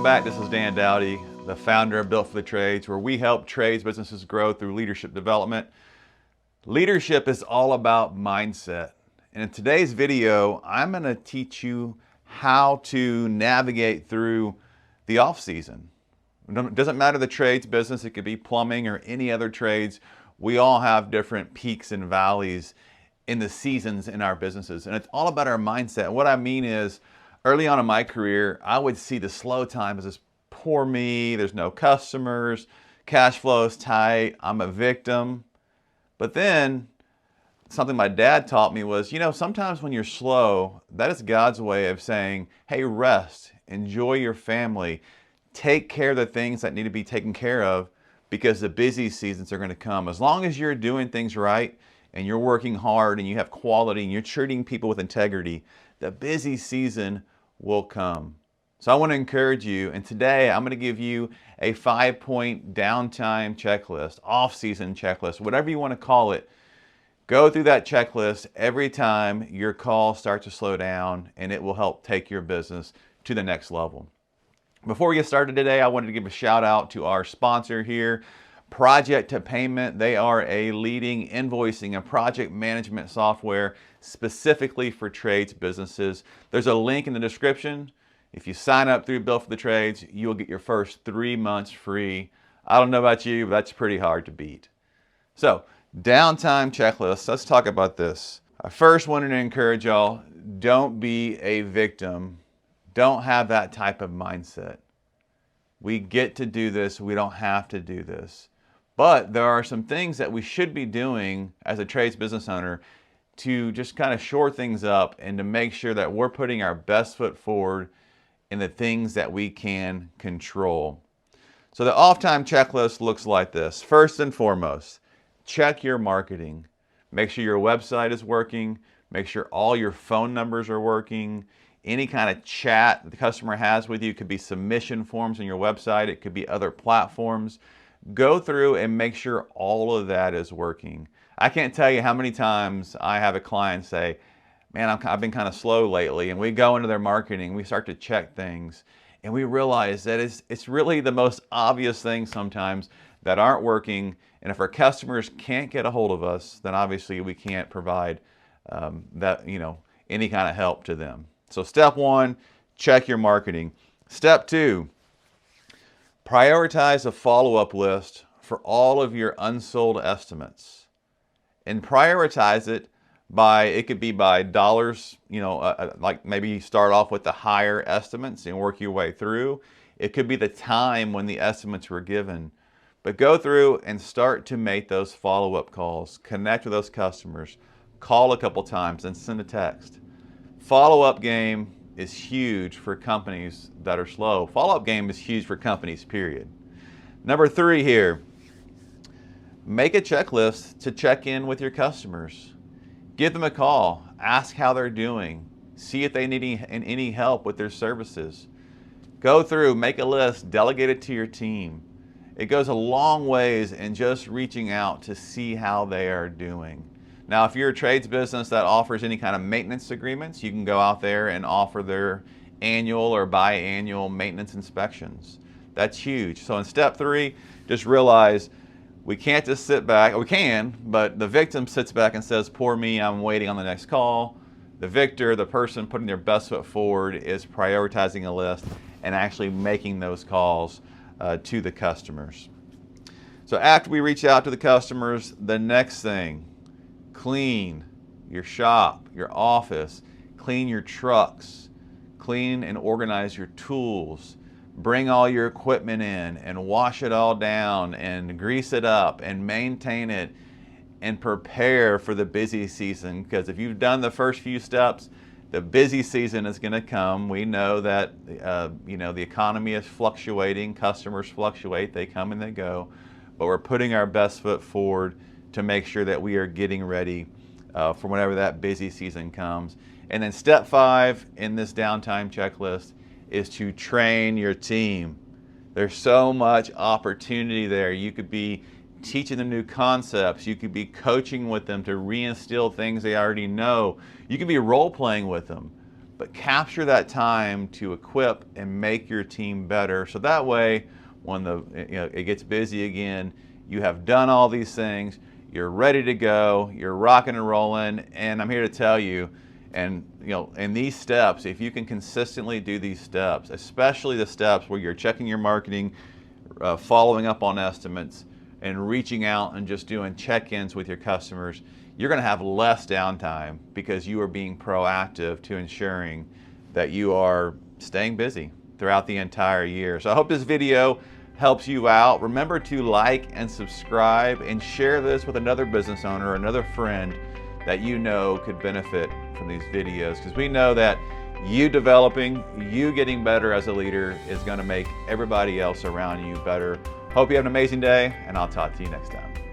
back. This is Dowdy, the founder of Built for the Trades, where we help trades businesses grow through leadership development. Leadership is all about mindset. And in today's video, I'm going to teach you how to navigate through the off season. It doesn't matter the trades business, it could be plumbing or any other trades. We all have different peaks and valleys in the seasons in our businesses. And it's all about our mindset. What I mean is, early on in my career, I would see the slow times as poor me, there's no customers, cash flow is tight, I'm a victim. But then something my dad taught me was, sometimes when you're slow, that is God's way of saying, hey, rest, enjoy your family, take care of the things that need to be taken care of, because the busy seasons are going to come. As long as you're doing things right and you're working hard and you have quality and you're treating people with integrity, the busy season will come. So I want to encourage you, and today I'm going to give you a 5-point downtime checklist, off-season checklist, whatever you want to call it. Go through that checklist every time your calls start to slow down, and it will help take your business to the next level. Before we get started today, I wanted to give a shout out to our sponsor here, Project to Payment. They are a leading invoicing and project management software specifically for trades businesses. There's a link in the description. If you sign up through Built for the Trades, you'll get your first 3 months free. I don't know about you, but that's pretty hard to beat. So, downtime checklist. Let's talk about this. I first wanted to encourage y'all, don't be a victim. Don't have that type of mindset. We get to do this. We don't have to do this. But there are some things that we should be doing as a trades business owner to just kind of shore things up and to make sure that we're putting our best foot forward in the things that we can control. So the off-time checklist looks like this. First and foremost, check your marketing. Make sure your website is working. Make sure all your phone numbers are working. Any kind of chat that the customer has with you, could be submission forms on your website. It could be other platforms. Go through and make sure all of that is working. I can't tell you how many times I have a client say, man, I've been kind of slow lately. And we go into their marketing, we start to check things, and we realize that it's really the most obvious things sometimes that aren't working. And if our customers can't get a hold of us, then obviously we can't provide any kind of help to them. So step 1, check your marketing. Step 2, prioritize a follow-up list for all of your unsold estimates. And prioritize it it could be by dollars, like maybe you start off with the higher estimates and work your way through. It could be the time when the estimates were given. But go through and start to make those follow-up calls. Connect with those customers. Call a couple times and send a text. Follow-up game is huge for companies that are slow. Follow-up game is huge for companies, period. Number 3 here, make a checklist to check in with your customers. Give them a call. Ask how they're doing. See if they need any help with their services. Go through, make a list, delegate it to your team. It goes a long ways in just reaching out to see how they are doing. Now, if you're a trades business that offers any kind of maintenance agreements, you can go out there and offer their annual or biannual maintenance inspections. That's huge. So in step 3, just realize we can't just sit back. We can, but the victim sits back and says, poor me, I'm waiting on the next call. The victor, the person putting their best foot forward, is prioritizing a list and actually making those calls to the customers. So after we reach out to the customers, the next thing, clean your shop, your office, clean your trucks, clean and organize your tools, bring all your equipment in and wash it all down and grease it up and maintain it and prepare for the busy season. Because if you've done the first few steps, the busy season is going to come. We know that the economy is fluctuating, customers fluctuate, they come and they go, but we're putting our best foot forward to make sure that we are getting ready for whenever that busy season comes. And then step 5 in this downtime checklist is to train your team. There's so much opportunity there. You could be teaching them new concepts. You could be coaching with them to reinstill things they already know. You could be role-playing with them. but capture that time to equip and make your team better. So that way, when it gets busy again, you have done all these things, you're ready to go, you're rocking and rolling. And I'm here to tell you, and in these steps, if you can consistently do these steps, especially the steps where you're checking your marketing, following up on estimates, and reaching out and just doing check-ins with your customers, you're going to have less downtime because you are being proactive to ensuring that you are staying busy throughout the entire year. So I hope this video helps you out. Remember to like and subscribe and share this with another business owner or another friend that you know could benefit from these videos, because we know that you developing, you getting better as a leader is going to make everybody else around you better. Hope you have an amazing day, and I'll talk to you next time.